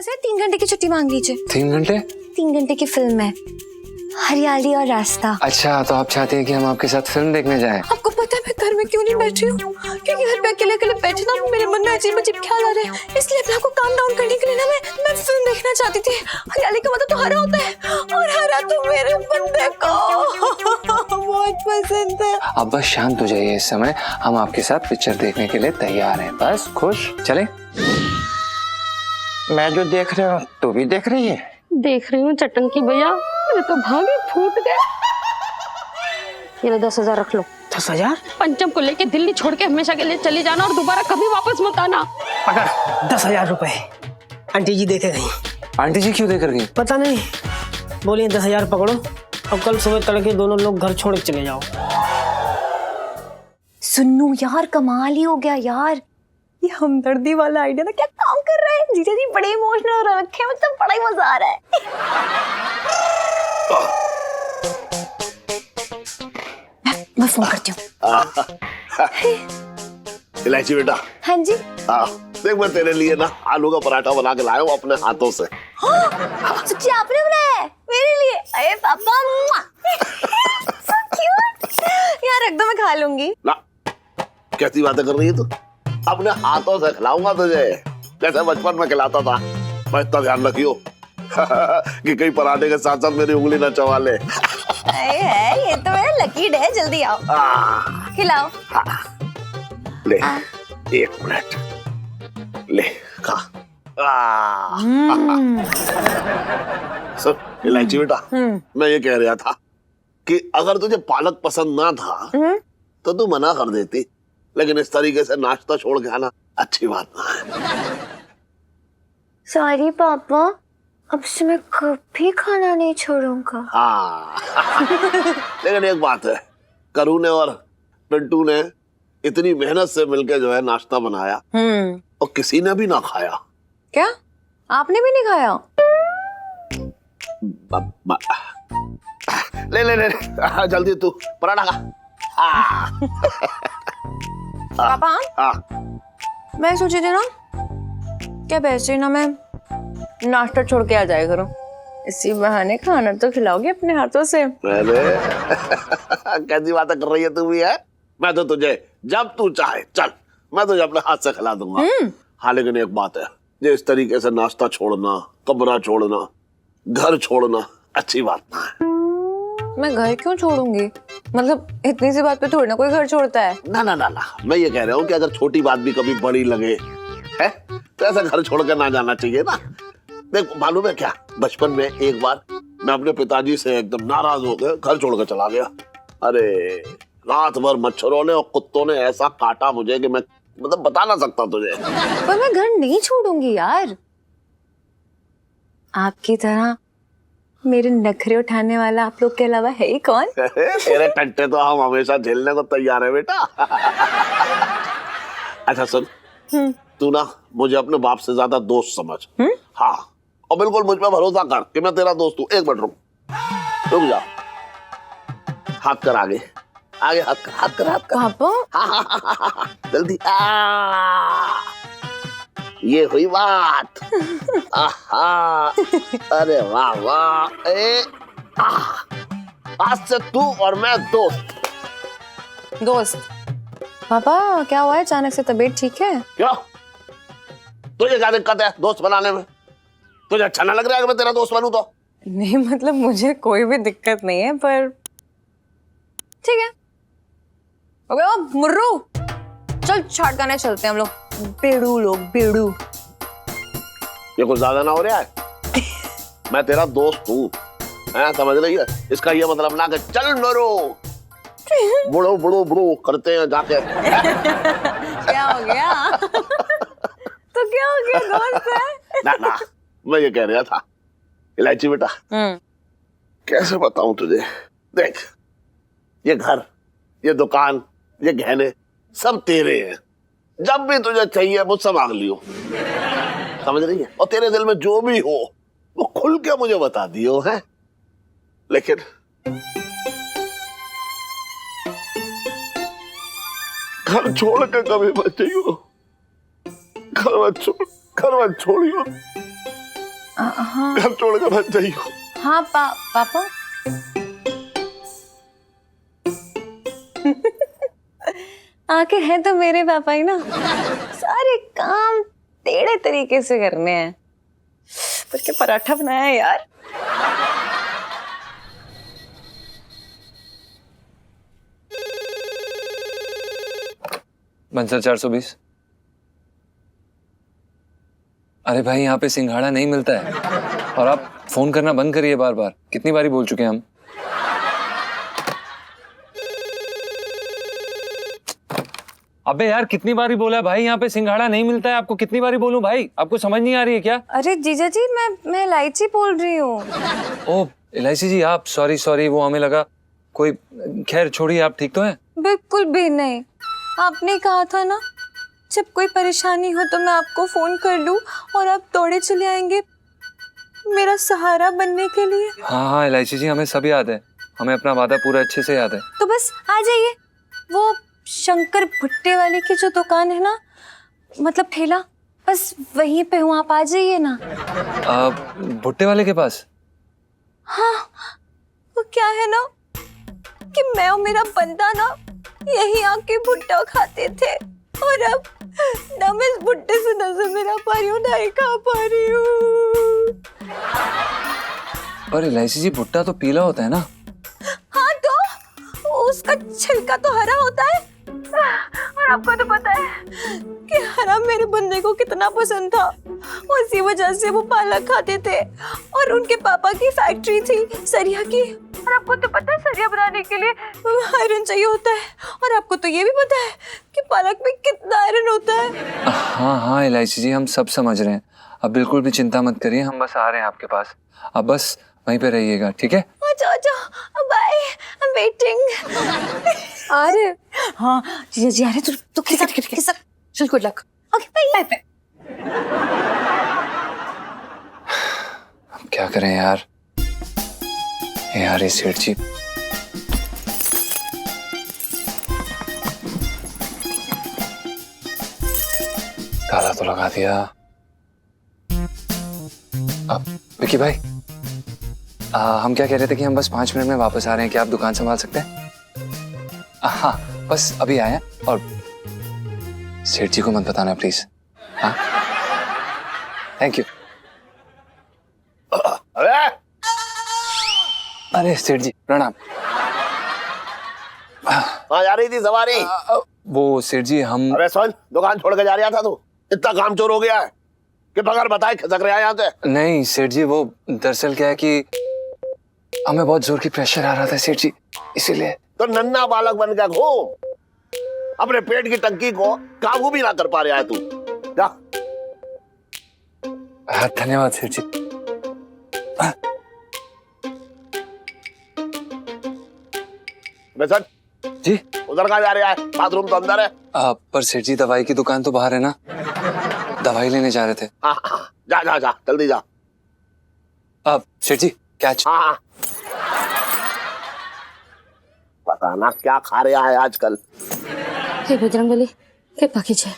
बस यार 3 घंटे की छुट्टी मांग लीजिए। 3 घंटे? 3 घंटे की फिल्म है, हरियाली और रास्ता। अच्छा, तो आप चाहते हैं कि हम आपके साथ फिल्म देखने जाएं? आपको पता है मैं घर में क्यों नहीं बैठ रही हूँ? क्योंकि घर पे अकेले अकेले बैठना मेरे मन में अजीब अजीब ख्याल आ रहे हैं, इसलिए अपने आप को काम डाउन करने के लिए ना मैं फिल्म देखना चाहती थी। हरियाली का मतलब तो हरा होता है, और हरा तो मेरे बंदे को बहुत पसंद है। अब बस शांत हो जाइए, इस समय हम आपके साथ पिक्चर देखने के लिए तैयार हैं। बस खुश चले। मैं जो देख रही हूँ तू भी देख रही है? देख रही हूँ चटंकी भैया, मेरे तो भागे फूट गए। ये लो 10,000 रख लो। 10,000? पंचम को लेके दिल्ली छोड़ के हमेशा के लिए चली जाना और दोबारा कभी वापस मत आना। पकड़ 10,000 रुपए। आंटी जी देखे गई। आंटी जी क्यों देकर गई? पता नहीं, बोलिए 10,000 पकड़ो और कल सुबह तड़के दोनों लोग घर छोड़ के चले जाओ। सुन्नू यार कमाल ही हो गया यार, ये हमदर्दी वाला आइडिया ना क्या काम कर रहा है। जीजा जी बड़े इमोशनल हो रखे हैं, मतलब बड़ा ही मजा आ रहा है। मैं फोन करती हूँ। इलायची बेटा। हाँ जी। देख मैं तेरे लिए ना आलू का पराठा बना के लाया हूँ अपने हाथों से। सच्ची आपने बनाया है मेरे लिए? अरे पापा so cute। यार रख दो, मैं खा लूंगी। ना कैसी बातें कर रही है तू? अपने हाथों से खिलाऊंगा तुझे, जैसे बचपन में खिलाता था। मैं इतना ध्यान रखियो कि कहीं पराठे के साथ साथ मेरी उंगली ना चबा ले। है ये तो मेरा लकी डे, जल्दी आओ खिलाओ। ले 1 मिनट, ले खा। सुन इलायची बेटा, मैं ये कह रहा था कि अगर तुझे पालक पसंद ना था तो तू मना कर देती, लेकिन इस तरीके से नाश्ता छोड़ के आना अच्छी बात ना है। सॉरी पापा, अब से मैं कभी खाना नहीं छोड़ूंगा। हाँ लेकिन एक बात है, करू ने और पिंटू ने इतनी मेहनत से मिलके जो है नाश्ता बनाया और किसी ने भी ना खाया। क्या आपने भी नहीं खाया? ले ले ले जल्दी तू पराठा खा। पापा मैं सोची थी ना क्या वैसे ना मैं नाश्ता छोड़ के आ जाया करूं, इसी बहाने खाना तो खिलाओगे अपने हाथों से। कैसी बातें कर रही है तू भी है? मैं तो तुझे जब तू चाहे चल, मैं तुझे अपने हाथ से खिला दूंगा। हाँ लेकिन एक बात है, ये इस तरीके से नाश्ता छोड़ना, कमरा छोड़ना, घर छोड़ना अच्छी बात ना है। मैं घर क्यों छोड़ूंगी? मतलब इतनी सी बात पे थोड़ी ना कोई घर छोड़ता है। ना ना ना ना, मैं ये कह रहा हूँ कि अगर छोटी बात भी कभी बड़ी लगे है तो ऐसा घर छोड़ कर ना जाना चाहिए ना। देख मालूम है क्या, बचपन में एक बार मैं अपने पिताजी से एकदम नाराज हो गया, घर छोड़कर चला गया। अरे रात भर मच्छरों ने और कुत्तों ने ऐसा काटा मुझे कि मैं मतलब बता ना सकता तुझे। पर मैं घर नहीं छोड़ूंगी यार, आपकी तरह मेरे नखरे उठाने वाला आप लोग के अलावा है ही कौन? तेरे टंटे तो हम हमेशा झेलने को तैयार है बेटा। अच्छा सुन, तू ना मुझे अपने बाप से ज्यादा दोस्त समझ। हाँ और बिल्कुल मुझ पर भरोसा कर कि मैं तेरा दोस्त हूँ। 1 मिनट रुक जा, हाथ कर आगे आगे, हाथ कर हाथ कर हाथ कर। पापा जल्दी ये हुई बात। अरे वाह वाह, आज से तू और मैं दोस्त। पापा क्या हुआ है, अचानक से तबीयत ठीक है? क्यों, तुझे क्या दिक्कत है दोस्त बनाने में? तुझे अच्छा ना लग रहा है कि मैं तेरा दोस्त बनूं तो? नहीं मतलब मुझे कोई भी दिक्कत नहीं है, पर ठीक है। ओके ओ मुर्रू, चल चाट खाने चलते हैं हम लोग, बेड़ू लोग बेड़ू। ये कुछ ज्यादा ना हो रहा है? मैं तेरा दोस्त हूँ, समझ रही है? इसका ये मतलब ना कि चल मरो बुड़ो बुड़ो बुड़ो करते हैं जाके। क्या हो गया? तो क्या हो गया, दोस्त है। ना ना, मैं ये कह रहा था इलायची बेटा, कैसे बताऊं तुझे, देख ये घर, ये दुकान, ये गहने सब तेरे हैं। जब भी तुझे चाहिए मुझसे मांग लियो, समझ रही है? और तेरे दिल में जो भी हो वो खुल के मुझे बता दियो है। लेकिन घर छोड़ के कभी मत जाइयो, घर मत छोड़ियो। हाँ घर छोड़ कर मत जाइयो। हाँ पापा। आके हैं तो मेरे पापा ही ना, सारे काम टेढ़े तरीके से करने हैं। पर क्या पराठा बनाया है यार। बंसर 420। अरे भाई यहाँ पे सिंघाड़ा नहीं मिलता है और आप फोन करना बंद करिए बार बार। कितनी बारी बोल चुके हैं हम। अबे यार कितनी बारी बोला है भाई यहाँ पे सिंघाड़ा नहीं मिलता है। आपको कितनी बारी बोलूं भाई, आपको समझ नहीं आ रही है क्या? अरे जीजा जी मैं इलायची बोल रही हूँ। ओ इलायची जी, आप सॉरी वो हमें लगा कोई। खैर छोड़िए, आप ठीक तो हैं? बिल्कुल भी नहीं। आपने कहा था ना जब कोई परेशानी हो तो मैं आपको फोन कर लूं और आप दौड़े चले आएंगे मेरा सहारा बनने के लिए। हाँ इलायची जी, हमें सब याद है। हमें अपना वादा पूरा अच्छे से याद है। तो बस आ जाइए। वो शंकर भुट्टे वाले की जो दुकान है ना, मतलब ठेला, बस वहीं पे हूँ। आप आ जाइए ना। भुट्टे वाले के पास? हाँ, वो क्या है ना कि मैं और मेरा बंदा ना यही आके भुट्टा खाते थे और अब ना मैं इस भुट्टे से नजर मिला पा रही हूँ ना ही खा पा रही हूँ। पर इलायची जी, भुट्टा तो पीला होता है ना? हाँ तो उसका छिलका तो हरा होता है और आपको तो पता है कि हरा मेरे बंदे को कितना पसंद था। उसी वजह से वो पालक खाते थे और उनके पापा की फैक्ट्री थी सरिया की, और आपको तो पता है सरिया बनाने के लिए आयरन चाहिए होता है, और आपको तो ये भी पता है कि पालक में कितना आयरन होता है। हाँ इलायची जी, हम सब समझ रहे हैं। अब बिल्कुल भी चिंता मत करिए, हम बस आ रहे हैं आपके पास। अब बस वहीं पे रहिएगा, ठीक है? अच्छा बाय, आई एम वेटिंग। अरे हाँ जी अरे तू खिसक चल, good luck. Okay bye bye. अब क्या करें यार ये सेठ जी। ताला तो लगा दिया। अब विकी भाई, हम क्या कह रहे थे कि हम बस 5 मिनट में वापस आ रहे हैं। क्या आप दुकान संभाल सकते हैं? हाँ बस अभी आए हैं, और सेठ जी को मत बताना प्लीज। हाँ थैंक यू। अरे सेठ जी प्रणाम। हाँ जा रही थी सवारी? वो सेठ जी हम। अरे सुन, दुकान छोड़ के जा रहा था तू? इतना काम चोर हो गया है कि बगैर बताए खिसक रहा है यहाँ से। नहीं सेठ जी, वो दरअसल क्या है कि हमें बहुत जोर की प्रेशर आ रहा था सेठ जी, इसीलिए। तो नन्ना बालक बन के घूम, अपने पेट की टंकी को काबू भी ना कर पा रहा है तू। जा। हाँ धन्यवाद सेठ जी। बेसन जी उधर कहाँ जा रहा है? बाथरूम तो अंदर है। पर सेठ जी दवाई की दुकान तो बाहर है ना, दवाई लेने जा रहे थे। हाँ जा जा जा जल्दी जा। सेठ जी कैच। हाँ पता ना क्या खा रहा है आजकल। हे बजरंगबली, कृपा कीजिए।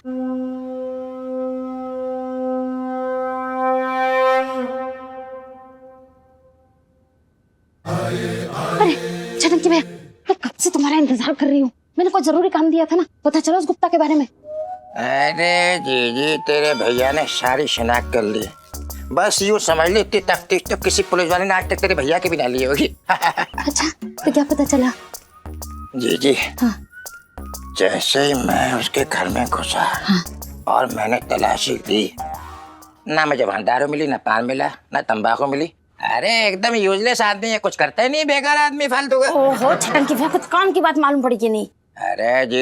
अरे चटंकी भैया, मैं कब से तुम्हारा इंतजार कर रही हूँ। मैंने कोई जरूरी काम दिया था ना, पता चला उस गुप्ता के बारे में? अरे जी तेरे भैया ने सारी शिनाख्त कर ली। बस यूँ समझ ली, इतनी तफ्तीश तो किसी पुलिस वाले ने आज तक तेरे भैया की भी ना ली होगी। अच्छा तो क्या पता चला? जी हाँ। जैसे ही मैं उसके घर में घुसा, हाँ। और मैंने तलाशी दी, ना मुझे वहाँ दारू मिली, ना पान मिला, ना तंबाकू मिली। अरे एकदम यूजलेस आदमी है, कुछ करता ही नहीं, बेकार आदमी फालतू का। ओहो छटंकी भैया, कुछ काम की बात मालूम पड़ी कि नहीं? अरे जी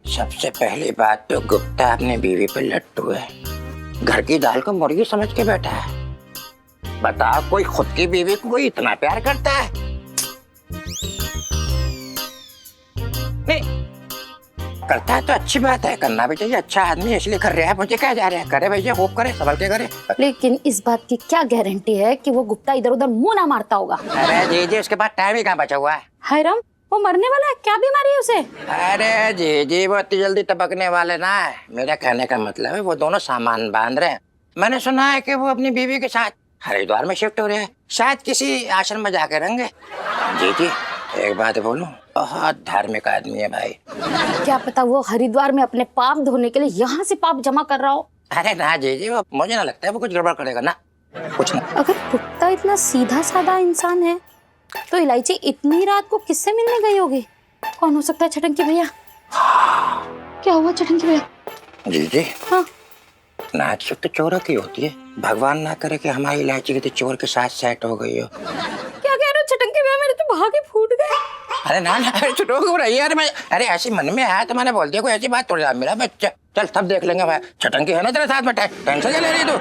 सबसे पहली बात तो गुप्ता अपनी बीवी पे लट्टू है। घर की दाल को मुर्गी समझ के बैठा है। बताओ, कोई खुद की बीवी को कोई इतना प्यार करता है? नहीं करता है तो अच्छी बात है, करना भी चाहिए। अच्छा आदमी इसलिए कर रहा है, मुझे क्या जा रहा है, करे भैया खूब करे, संभल के करे। लेकिन इस बात की क्या गारंटी है कि वो गुप्ता इधर उधर मुंह ना मारता होगा? अरे जी उसके बाद टाइम ही कहाँ बचा हुआ है। हाय राम, वो मरने वाला है, क्या बीमारी है उसे? अरे जी वो इतनी जल्दी टपकने वाले ना है। मेरा कहने का मतलब है वो दोनों सामान बांध रहे हैं। मैंने सुना है कि वो अपनी बीवी के साथ हरिद्वार में शिफ्ट हो रहे हैं, शायद किसी आश्रम में जाके रहेंगे। जी जी, एक बात बोलूं, बहुत धार्मिक आदमी है भाई। क्या पता वो हरिद्वार में अपने पाप धोने के लिए यहाँ से पाप जमा कर रहा हो। अरे ना जी जी, वो मुझे ना लगता है वो कुछ गड़बड़ करेगा ना, कुछ ना। अगर भुट्टा इतना सीधा साधा इंसान है तो इलायची इतनी रात को किससे मिलने गई होगी? कौन हो सकता है? छटंकी भैया। क्या हुआ छटंकी भैया? जी जी, हाँ, नाच शिफ्ट चोरों की होती है, भगवान ना करे कि हमारी इलायची की तो चोर के साथ सेट हो गई हो। क्या कह रहे हो छटंकी भैया? मेरे तो भागे फूट गए। अरे ना ना, छुटो क्यों रही है यार? मैं अरे ऐसी मन में आया तो मैंने बोल दिया, कोई ऐसी बात थोड़ी। मेरा बच्चा, चल तब देख लेंगे भाई। छटंकी है ना तेरे साथ में, टेंशन क्या ले रही तू?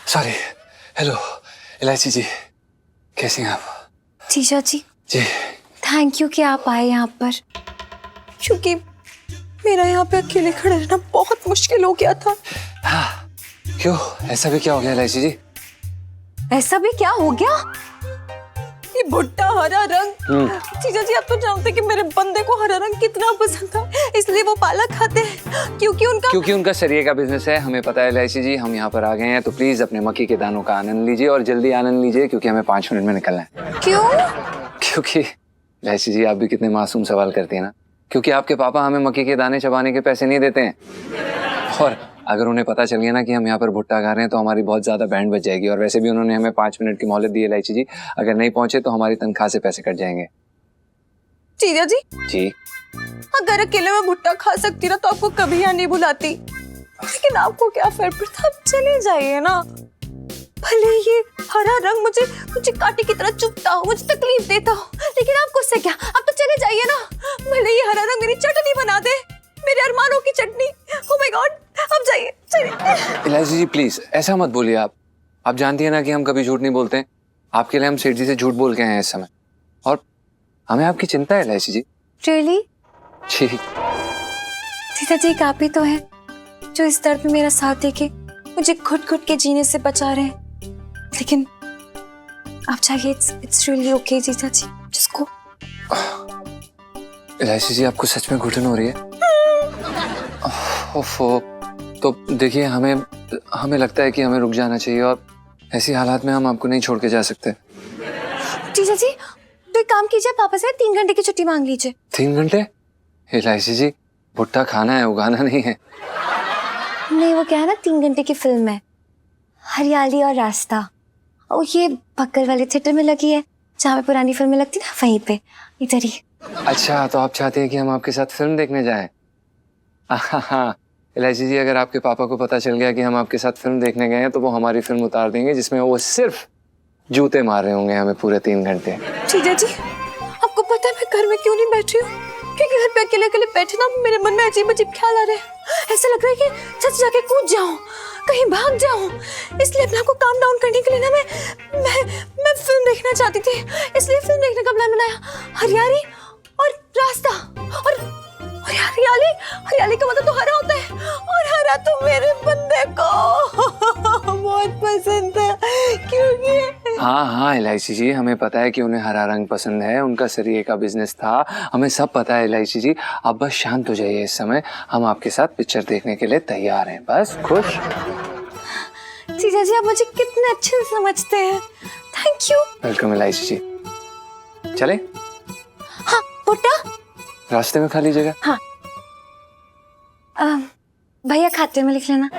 सॉरी। हेलो इलायची जी, कैसी हैं आप? जीजा जी जी थैंक यू कि आप आए यहाँ पर, क्योंकि मेरा यहाँ पे अकेले खड़े रहना बहुत मुश्किल हो गया था। हाँ, क्यों, ऐसा भी क्या हो गया इलायची जी? ऐसा भी क्या हो गया? ये भुट्टा हरा रंग, जीजा जी आप तो जानते कि मेरे बंदे को हरा रंग कितना पसंद था, इसलिए वो पालक खाते हैं क्योंकि उनका सरिये का बिजनेस है। हमें पता है इलायची जी, हम यहाँ पर आ गए हैं, तो प्लीज अपने मक्की के दानों का आनंद लीजिए और जल्दी आनंद लीजिए, क्योंकि हमें 5 मिनट में निकलना है। क्यों? क्योंकि इलायची जी, आप भी कितने मासूम सवाल करती हैं ना। क्योंकि आपके पापा हमें मक्की के दाने चबाने के पैसे नहीं देते हैं, और अगर उन्हें पता चल गया ना कि हम यहाँ पर भुट्टा खा रहे हैं तो हमारी बहुत ज्यादा बैंड बच जाएगी। और वैसे भी उन्होंने हमें 5 मिनट की मोहलत दी है इलायची जी, अगर नहीं पहुंचे तो हमारी तनख्वाह से पैसे कट जाएंगे। जीजा जी जी अगर अकेले में भुट्टा खा सकती ना तो आपको कभी यहाँ नहीं बुलाती, लेकिन आपको क्या फर्क पड़ता, आप चले जाइए ना। भले ये हरा रंग मुझे कांटे की तरह चुभता हो, मुझे तकलीफ देता हो, लेकिन आपको उससे क्या, आप तो चले जाइए ना। भले ये हरा रंग मेरी चटनी बना दे, मेरे अरमानों की चटनी। ओह माय गॉड, आप जाइए चलिए। इलायची जी प्लीज ऐसा मत बोलिए। आप जानती है ना कि हम कभी झूठ नहीं बोलते हैं। आपके लिए हम सेठ जी से झूठ बोल के आए हैं इस समय, और हमें आपकी चिंता है इलायची जी। रियली? जी जीजा जी एक आप ही तो है जो इस दर्द में मेरा साथ देके मुझे घुट घुट के जीने से बचा रहे हैं, लेकिन आप चाहिए, इट्स रियली ओके जीजा जी, जिसको। इलायची जी आपको सच में घुटन हो रही है? ओफो, तो देखिए हमें लगता है कि हमें रुक जाना चाहिए, और ऐसी हालात में हम आपको नहीं छोड़ के जा सकते। जीजा जी तो एक काम कीजिए, पापा से 3 घंटे की छुट्टी मांग लीजिए। 3 घंटे? इलायची जी भुट्टा खाना है, उगाना नहीं है। नहीं वो क्या है ना, 3 घंटे की फिल्म है, हरियाली और रास्ता, और ये बक्कल वाले थिएटर में लगी है जहाँ पे पुरानी फिल्में लगती ना, वहीं पे, इधर ही। अच्छा, तो आप चाहते हैं कि हम आपके साथ फिल्म देखने जाएं? हाँ इलायची जी, अगर आपके पापा को पता चल गया कि हम आपके साथ फिल्म देखने गए हैं तो वो हमारी फिल्म उतार देंगे, जिसमें वो सिर्फ जूते मार रहे होंगे हमें पूरे 3 घंटे। जीजा जी आपको पता है मैं घर में क्यों नहीं बैठ रही हूँ? क्योंकि घर पे अकेले अकेले बैठना मेरे मन में अजीब अजीब ख्याल आ रहे हैं। ऐसा लग रहा है कि छत जाके कूद जाऊं, कहीं भाग जाऊं। इसलिए अपने आप को काम डाउन करने के लिए ना मैं फिल्म देखना चाहती थी, इसलिए फिल्म देखने का प्लान बनाया। हरियाली और रास्ता, और हरियाली का मतलब तो हरा होता है, और हरा तो मेरे बंदे को बहुत पसंद है, क्योंकि हाँ इलायची जी, हमें पता है कि उन्हें हरा रंग पसंद है, उनका सरिये का बिजनेस था, हमें सब पता है इलायची जी। आप बस शांत हो जाइए इस समय, हम आपके साथ पिक्चर देखने के लिए तैयार हैं, बस खुश। जीजा जी आप मुझे कितने अच्छे से समझते हैं, थैंक यू। वेलकम इलायची जी। चले? हाँ भुट्टा रास्ते में खा लीजिएगा। हाँ भैया खाते में लिख लेना।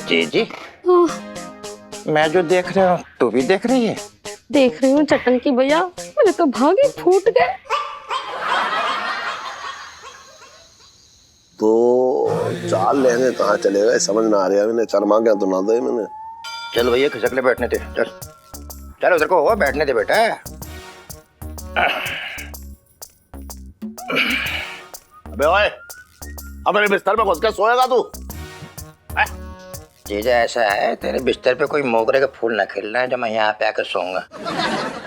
जी जी, मैं जो देख रहा हूँ तू भी देख रही है? देख रही हूँ छटंकी भैया, मेरे तो भागे फूट गए। तो चाल लेने कहाँ चले गए समझ ना आ रहा है। मैंने शर्मा क्या तो ना दे मैंने। चल भैया खिसक ले, बैठने दे, चल चल उधर को हो, बैठने दे बेटा। अबे ओए, अब मेरे बिस्तर में घुस के सोएगा तू? जीजा ऐसा है, तेरे बिस्तर पे कोई मोगरे का फूल ना खिल रहा है जो मैं यहाँ पे आकर सोऊंगा।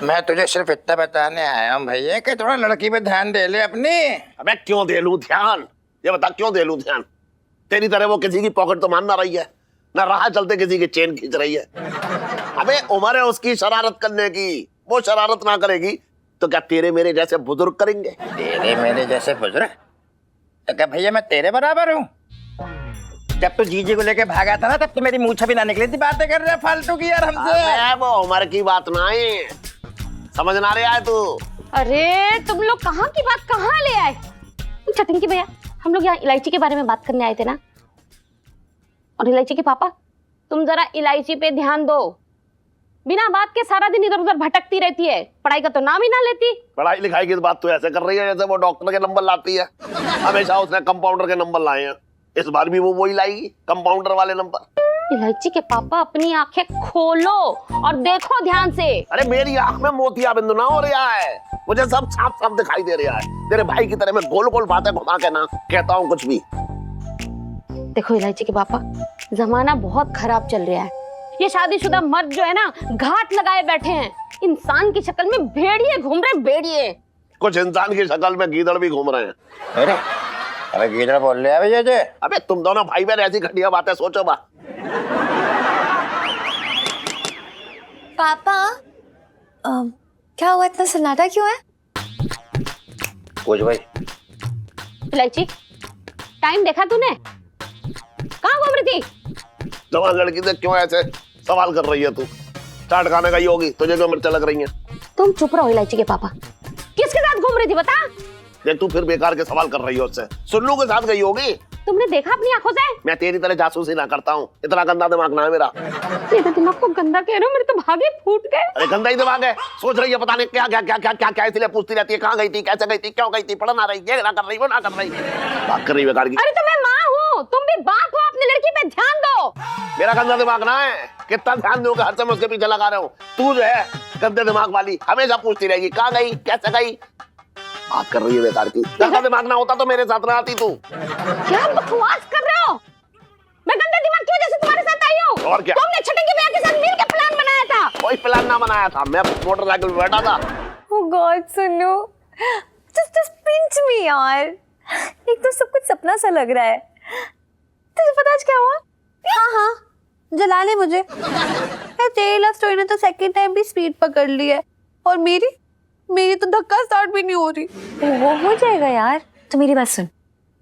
मैं तुझे सिर्फ इतना बताने आया हूँ भैया कि थोड़ा लड़की पे ध्यान दे ले अपनी। अबे क्यों दे लूं ध्यान, ये बता क्यों दे लूं ध्यान? तेरी तरह वो किसी की पॉकेट तो मान ना रही है, ना राह चलते किसी की चेन खींच रही है। अबे उम्र है उसकी शरारत करने की, वो शरारत ना करेगी तो क्या तेरे मेरे जैसे बुजुर्ग करेंगे? तेरे मेरे जैसे बुजुर्ग? तो क्या भैया मैं तेरे बराबर हूँ? जब तू जीजी को लेके भागा था ना, तब तो मेरी मूंछ भी ना निकली थी। बातें कर रहे हैं फालतू की यार हमसे। अबे वो उम्र की बात ना है, समझ ना रहा है तू? अरे तुम लोग कहाँ की बात कहाँ ले आए? छटंकी भैया, हम लोग यहाँ इलायची के बारे में बात करने आए थे ना। और इलायची के पापा, तुम जरा इलायची पे ध्यान दो। बिना बात के सारा दिन इधर उधर भटकती रहती है, पढ़ाई का तो नाम ही ना लेती। पढ़ाई लिखाई की बात तो ऐसे कर रही है जैसे वो डॉक्टर के नंबर लाती है। हमेशा उसने कंपाउंडर के नंबर लाए हैं, इस बार भी वो वही लाएगी, कंपाउंडर वाले नंबर। इलायची के पापा अपनी आंखें खोलो और देखो ध्यान से। अरे मेरी आंख में मोतिया बिंदु ना हो रहा है, मुझे सब साफ साफ दिखाई दे रहा है। तेरे भाई की तरह मैं गोल गोल बातें घुमा के ना कहता हूँ कुछ भी। देखो इलायची के पापा, जमाना बहुत खराब चल रहा है। ये शादीशुदा मर्द जो है ना, घाट लगाए बैठे हैं। इंसान की शक्ल में भेड़िए घूम रहे, भेड़िए। कुछ इंसान की शक्ल में गीदड़ भी घूम रहे हैं। अरे अबे गीदड़ बोल रहे हैं भैया जी। अबे तुम दोनों भाई बहन ऐसी घटिया बातें सोचो बा। पापा क्या हुआ, इतना सन्नाटा क्यों है? कुछ भाई। इलायची, टाइम देखा तूने? कहाँ घूम रही थी? जवान लड़की से क्यों ऐसे सवाल कर रही है तू? चाट खाने गई होगी, तुझे जो मिर्चा लग रही है। तुम चुप रहो इलायची के पापा। किसके साथ घूम रही थी बता? ये तू फिर बेकार के सवाल कर रही हो उससे। सुन्नू के साथ गई होगी। तुमने देखा अपनी आंखों से? मैं तेरी तरह जासूसी ना करता हूँ, इतना गंदा दिमाग ना है मेरा। मेरे दिमाग को गंदा कह रहे हो, मेरे तो भागे फूट गए। अरे गंदा ही दिमाग है, सोच रही है पता नहीं क्या क्या क्या क्या क्या क्या, इसलिए पूछती रहती है कहाँ गई थी, कैसे गई थी, क्यों गई थी, पढ़ ना रही, ये ना कर रही, वो ना कर रही, बात कर रही बेकार की। अरे तो मैं माँ हूँ, तुम भी बाप हो, अपनी लड़की पे ध्यान दो। मेरा गंदा दिमाग ना है, कितना ध्यान दूंगा, हर समय उसके पीछे लगा रहा हूँ। तू जो है गंदे दिमाग वाली, हमेशा पूछती रहेगी कहाँ गई, कैसे गई, बात कर रही है बेकार की। गंदा दिमाग ना होता तो मेरे साथ ना आती तू। क्या बकवास कर रहे हो? मैं गंदे दिमाग की वजह से तुम्हारे साथ आई हूँ। और क्या? तुमने छटंकी भैया के साथ मिलकर प्लान बनाया था। कोई प्लान ना बनाया था, मैं मोटरसाइकिल पे बैठा था। Oh God, सुनो, just pinch me यार। एक तो सब कुछ सपना सा लग रहा है। तुझे पता आज क्या हुआ? हाँ, जला ले मुझे। यार तेरी लव स्टोरी ने तो सेकंड टाइम भी स्पीड पकड़ ली है, और मेरी तो धक्का स्टार्ट भी नहीं हो रही। वो हो जाएगा यार। तो मेरी बात सुन,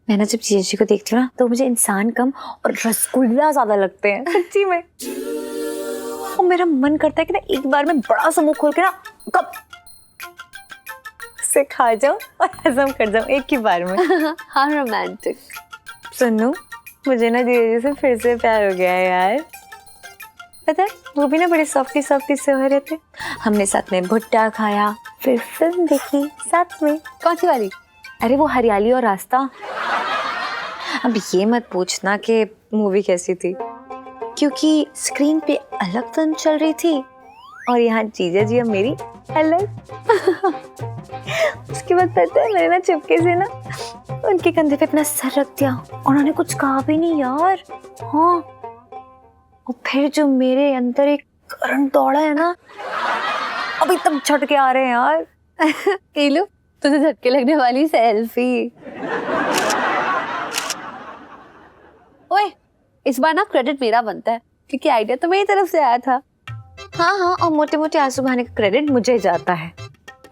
मैं ना जब जीजी को देखती हूँ ना, तो मुझे इंसान कम और रसगुल्ला ज्यादा लगते हैं, सच्ची में। और मेरा मन करता है कि ना एक बार में बड़ा सा मुंह खोल के ना कब से खा जाऊं और हजम कर जाऊं एक ही बार में। हाँ रोमांटिक। सुनो, मुझे ना जीजी से फिर से प्यार हो गया है यार। पता है, वो भी ना बड़े सॉफ्टी से हो रहे थे। हमने साथ में भुट्टा खाया, फिर फिल्म देखी साथ में। कौन सी वाली? अरे वो हरियाली और रास्ता। अब ये मत पूछना कि मूवी कैसी थी, क्योंकि स्क्रीन पे अलग फिल्म चल रही थी और यहाँ जीजा जी और मेरी अलग। उसके बाद पता है, मैंने ना चुपके से ना उनके कंधे पे अपना सर रख दिया, उन्होंने कुछ कहा भी नहीं यार। हाँ, और फिर जो मेरे अंदर एक करंट दौड़ा है ना, अभी तक झटके आ रहे हैं यार। ये लो, तुझे झटके लगने वाली सेल्फी। ओए, इस बार ना क्रेडिट मेरा बनता है, क्योंकि आइडिया तो मेरी तरफ से आया था। हाँ, और मोटे मोटे आंसू बहाने का क्रेडिट मुझे जाता है।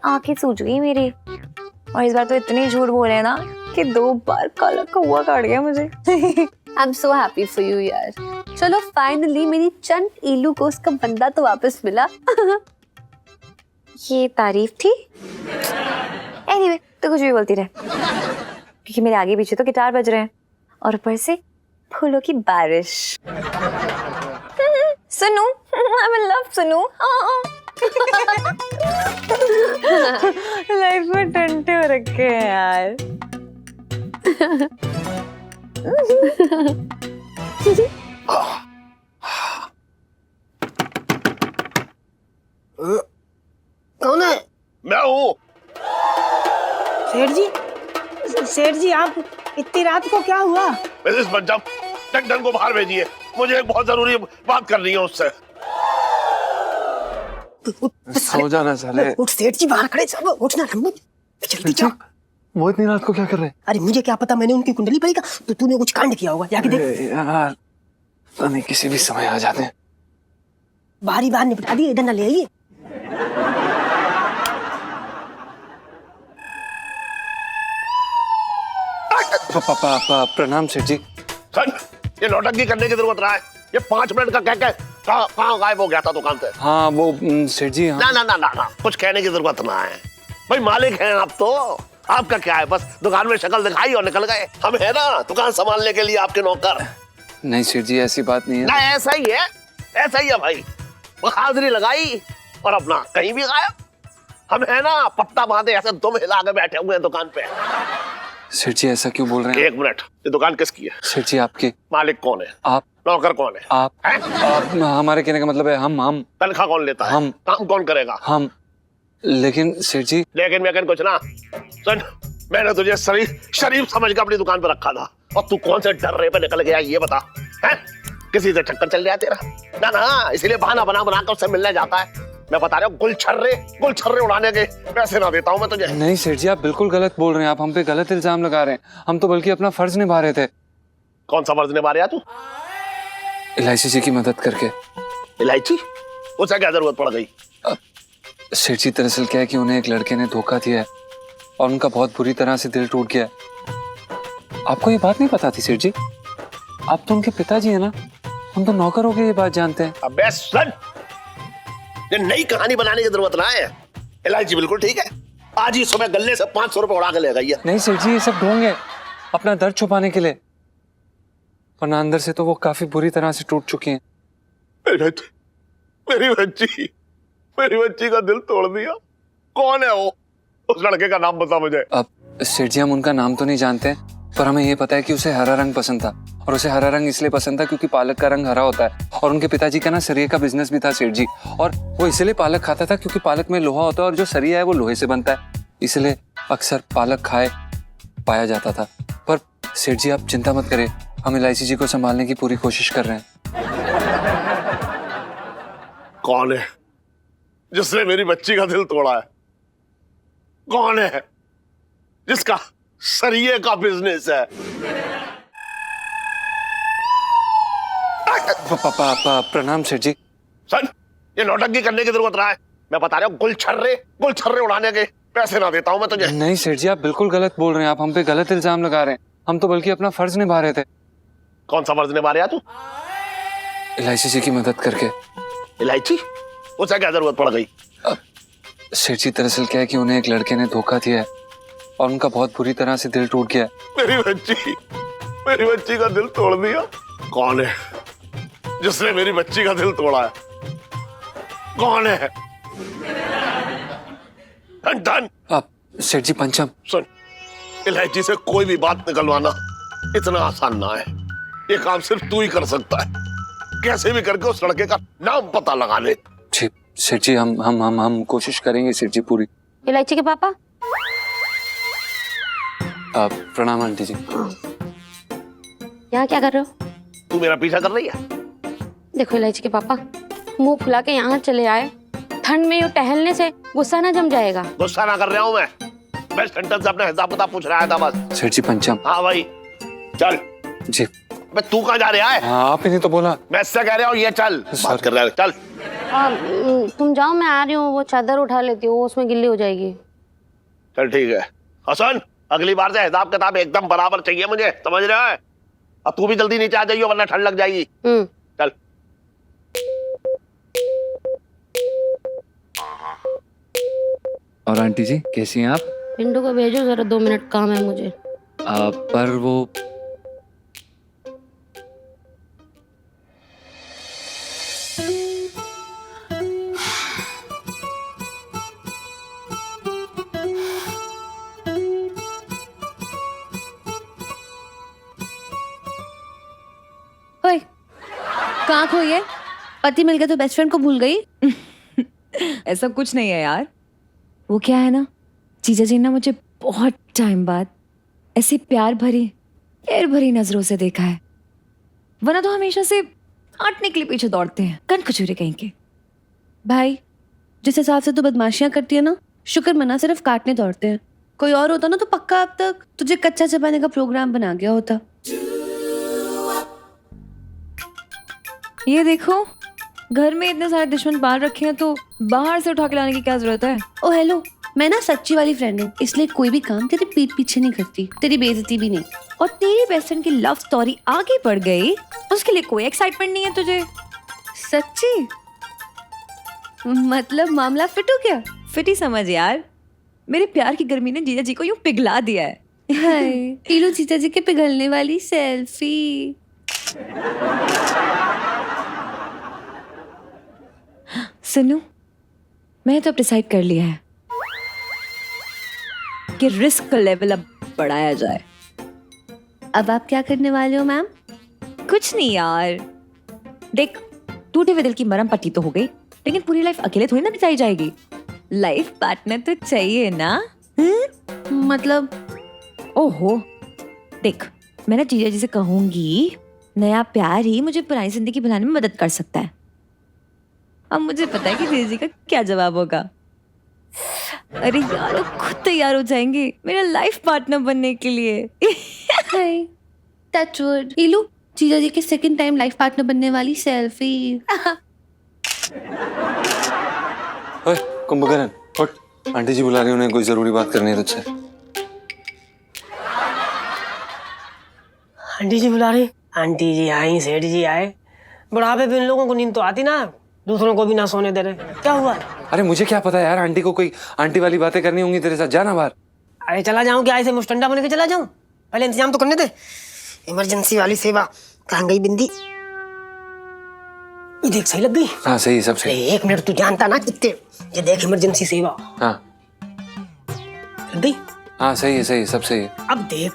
आंखें सूज गई मेरी, और इस बार तो इतने झूठ बोले ना कि 2 बार काला कौवा काट गया मुझे। I am so happy for you यार। चलो फाइनली मेरी चंद इलू को उसका बंदा तो वापस मिला। ये तारीफ थी। एनीवे, तो कुछ भी बोलती रहे, क्योंकि मेरे आगे पीछे तो गिटार बज रहे हैं और ऊपर से फूलों की बारिश। सुनू, आई विल लव सुनू। लाइफ में टंटे हो रखे हैं यार। कौन है? मैं हूँ। सेठ जी आप इतनी रात को क्या हुआ? मिसेस पंजाब, टेक्टन को बाहर भेजिए, मुझे एक बहुत जरूरी बात करनी है उससे। सो जाना साले। उठ सेठ जी, बाहर खड़े, सब उठना, जल्दी जा। वो इतनी रात को क्या कर रहे हैं? अरे मुझे क्या पता, मैंने उनकी कुंडली पढ़ी का, तो तूने कुछ कांड किया होगा, जाके देख। यार, पता नहीं किसी भी समय आ जाते हैं। बाहरी बाहर निपटा दिए, इधर ना ले आइए। प्रणाम सेठ जी। सन, ये नौटंकी करने की जरूरत रहा है। ये 5 मिनट का क्या कहाँ गायब हो गया था दुकान से? हाँ वो सेठ जी, हाँ। ना ना ना ना ना, कुछ कहने की जरूरत ना है भाई, मालिक हैं आप तो। आपका क्या है, बस दुकान में शक्ल दिखाई और निकल गए। हम है ना दुकान संभालने के लिए आपके नौकर। नहीं सेठ जी, ऐसी बात नहीं है। ना ऐसा ही है, ऐसा ही है भाई। वो हाजिरी लगाई और अपना कहीं भी गायब। हम है ना पत्ता बांधे ऐसे दुम हिला के बैठे हुए हैं दुकान पे। सेठ जी ऐसा क्यों बोल रहे हैं? 1 मिनट, ये दुकान किसकी है? सेठ जी आपकी। मालिक कौन है? आप। नौकर कौन है? आप। हैं? हमारे कहने का मतलब है हम। तनख्वाह कौन लेता है? हम। काम कौन करेगा? हम। लेकिन सेठ जी। लेकिन कुछ ना। सुन, मैंने तुझे शरीफ समझ के अपनी दुकान पर रखा था और तू कौन से डर्रे पे निकल गया ये बता। हैं? किसी से चक्कर चल गया तेरा? ना ना, इसलिए बहाना बना बना कर उससे मिलने जाता है। मैं बता रहा हूँ, गुलछर्रे उड़ाने के पैसे ना देता हूँ मैं तुझे। नहीं सेठ जी, आप बिल्कुल गलत बोल रहे हैं। आप हम पे गलत इल्जाम लगा रहे हैं। हम तो बल्कि अपना फर्ज निभा रहे थे। कौन सा फर्ज निभा रहा तू? इलायची जी की मदद करके। इलायची? उसे क्या जरूरत पड़ गई? सेठ जी दरअसल क्या है कि उन्हें एक लड़के ने धोखा दिया है और उनका बहुत बुरी तरह से दिल टूट गया है। आपको ये बात नहीं पता थी सेठ जी? आप तो उनके पिताजी है ना, हम तो नौकर होके ये बात जानते हैं। अबे सुन, ये नई कहानी बनाने की जरूरत ना है। इलायची बिल्कुल ठीक है, आज ही सुबह गले से 500 रुपए उड़ा के ले गई है। नहीं सेठ जी, ये सब ढोंग है अपना दर्द छुपाने के लिए, वरना अंदर से तो वो काफी बुरी तरह से टूट चुकी हैं। मेरी बच्ची का दिल तोड़ दिया। कौन है वो? उस लड़के का नाम बता मुझे। अब सेठ जी हम उनका नाम तो नहीं जानते, पर हमें ये पता है कि उसे हरा रंग पसंद था, और उसे हरा रंग इसलिए पसंद था क्योंकि पालक का रंग हरा होता है, और उनके पिताजी का ना सरिये का बिजनेस भी था सेठ जी, और वो इसलिए पालक खाता था क्योंकि पालक में लोहा होता है और जो सरिया है वो लोहे से बनता है, इसलिए अक्सर पालक खाए पाया जाता था। पर सेठ जी आप चिंता मत करें, हम इलायची जी को संभालने की पूरी कोशिश कर रहे हैं। कौन है जिसने मेरी बच्ची का दिल तोड़ा है? कौन है जिसका सरिये का बिजनेस है? प्रणाम सेठ जी। सन, ये नौटंकी करने की जरूरत रहा है। मैं बता रहा हूँ, गुलछर्रे उड़ाने के पैसे ना देता हूँ मैं तुझे। नहीं सेठ जी, आप बिल्कुल गलत बोल रहे हैं। आप हम पे गलत इल्जाम लगा रहे हैं। हम तो बल्कि अपना फर्ज निभा रहे थे। कौन सा फर्ज निभा रहा तू? इलायची जी की मदद करके। इलायची? उसे क्या जरूरत पड़ गई? सेठ जी दरअसल क्या है कि उन्हें एक लड़के ने धोखा दिया है और उनका बहुत बुरी तरह से दिल टूट गया है। मेरी बच्ची का दिल तोड़ दिया। कौन है जिसने मेरी बच्ची का दिल तोड़ा है? कौन है? धन। आप सेठ जी पंचम। सुन, इलायची से कोई भी बात निकलवाना इतना आसान ना है। ये काम सिर्फ तू ही कर सकता है। कैसे भी करके उस लड़के का नाम पता लगा ले। जी सेठ जी, हम कोशिश करेंगे सेठ जी पूरी। इलायची के पापा। प्रणाम आंटी जी। यहाँ क्या कर रहे हो? तू मेरा पीछा कर रही है? देखो इलायची के पापा, मुंह फुला के यहाँ चले आए, ठंड में यूं टहलने से गुस्सा ना जम जाएगा। गुस्सा ना कर रहा हूँ मैं सेंटर से अपना हिसाब किताब पूछ रहा था बस। सेठ जी पंचम। हाँ भाई चल। जी। मैं तू कहाँ जा रहा है? हाँ, आप ही ने तो बोला। मैं इससे कह रहा हूँ ये चल। बात कर रहा है, चल। तुम जाओ, मैं आ रही हूँ। वो चादर उठा लेती हूँ, उसमें गिल्ली हो जाएगी। चल ठीक है। हसन, अगली बार से हिसाब किताब एकदम बराबर चाहिए मुझे, समझ रहा है? अब तू भी जल्दी नीचे आ जाइयो वरना ठंड लग जाएगी। चल। और आंटी जी कैसी हैं आप? पिंडू को भेजो जरा, 2 मिनट काम है मुझे। पर वो ओए, कहाँ खोई है? पति मिल गया तो बेस्ट फ्रेंड को भूल गई? ऐसा कुछ नहीं है यार। वो क्या है ना, जीजा जी ने मुझे बहुत टाइम बाद ऐसी प्यार भरी नजरों से देखा है, वरना तो हमेशा से आटने के लिए पीछे दौड़ते हैं, कन कचूरे कहीं के। भाई, जिस हिसाब से तू बदमाशियां करती है ना, शुक्र मना सिर्फ काटने दौड़ते हैं। कोई और होता ना तो पक्का अब तक तुझे कच्चा चबाने का प्रोग्राम बना गया होता। ये देखो, घर में इतने सारे दुश्मन पाल रखे हैं तो बाहर से उठा के लाने की क्या जरूरत है? ओ हेलो, मैं ना सच्ची वाली फ्रेंड हूँ, इसलिए कोई भी काम तेरे पीठ पीछे नहीं करती, तेरी बेइज्जती भी नहीं। और तेरी बेस्ट फ्रेंड की लव स्टोरी आगे बढ़ गई, उसके लिए कोई एक्साइटमेंट नहीं है तुझे? सच्ची? मतलब मामला फिट हो गया? फिट ही समझ यार, मेरे प्यार की गर्मी ने जीजा जी को यूं पिघला दिया है। हाय, ये लो जीजा जी के पिघलने वाली सेल्फी। सुनो, मैं तो अब डिसाइड कर लिया है कि रिस्क का लेवल अब बढ़ाया जाए। अब आप क्या करने वाले हो मैम? कुछ नहीं यार, देख टूटे हुए दिल की मरहम पट्टी तो हो गई, लेकिन पूरी लाइफ अकेले थोड़ी ना बिताई जाएगी। लाइफ पार्टनर तो चाहिए ना? मतलब? ओहो, देख मैं ना जीजा जी से कहूंगी नया प्यार ही मुझे पुरानी जिंदगी बनाने में मदद कर सकता है। अब मुझे पता है कि जीजा जी का क्या जवाब होगा। अरे यार, वो खुद तैयार हो जाएंगे मेरा लाइफ पार्टनर बनने के लिए। हाय, टच वुड। ये लो जीजा जी के सेकंड टाइम लाइफ पार्टनर बनने वाली सेल्फी। ओए कुंभकर्ण, उठ, आंटी जी बुला रही हैं, उन्हें कोई जरूरी बात करनी है तुझसे। आंटी जी बुला रही? आंटी जी आई, सेठ जी आए। बुढ़ापे पे इन लोगों को नींद तो आती ना, दूसरों को भी ना सोने दे रहे। क्या हुआ? अरे मुझे क्या पता यार, आंटी को कोई आंटी वाली बातें करनी होंगी तेरे साथ, जाना बाहर। अरे चला जाऊं क्या, ऐसे मुस्टंडा बन के चला जाऊं? पहले इंतजाम तो करने दे। इमरजेंसी वाली सेवा कहाँ गई बिंदी? ये देख, सही लग गई। हाँ सही, सब सही। अरे 1 मिनट, तू जानता ना कितने। ये देख, इमरजेंसी सेवा हाँ लग गई। हाँ सही है, सही, सब सही है। अब देख,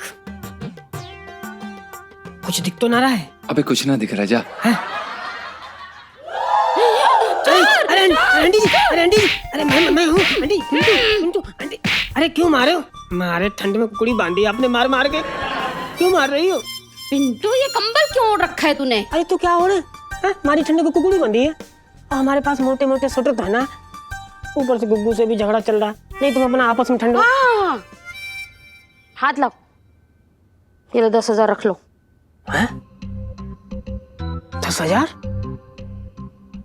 कुछ दिख तो ना रहा है? अबे कुछ ना दिख रहा, जा। अरे आंटी जी, अरे आंटी जी, अरे मैं हूँ आंटी। पिंटू आंटी, अरे क्यों मारे हो? मारे ठंड में कुड़ी बांधी आपने मार मार के, क्यों मार रही हो? पिंटू, ये कंबल क्यों ओढ़ रखा है तूने? अरे तो क्या हो रहा है? हमारी ठंड को कुकुड़ी बंधी है और हमारे पास मोटे मोटे स्वेटर तो है ना, ऊपर से गुग्गू से भी झगड़ा चल रहा है। नहीं तुम अपना आपस में ठंड। हाँ, हाथ लाओ, ये लो 10,000 रख लो। 10,000?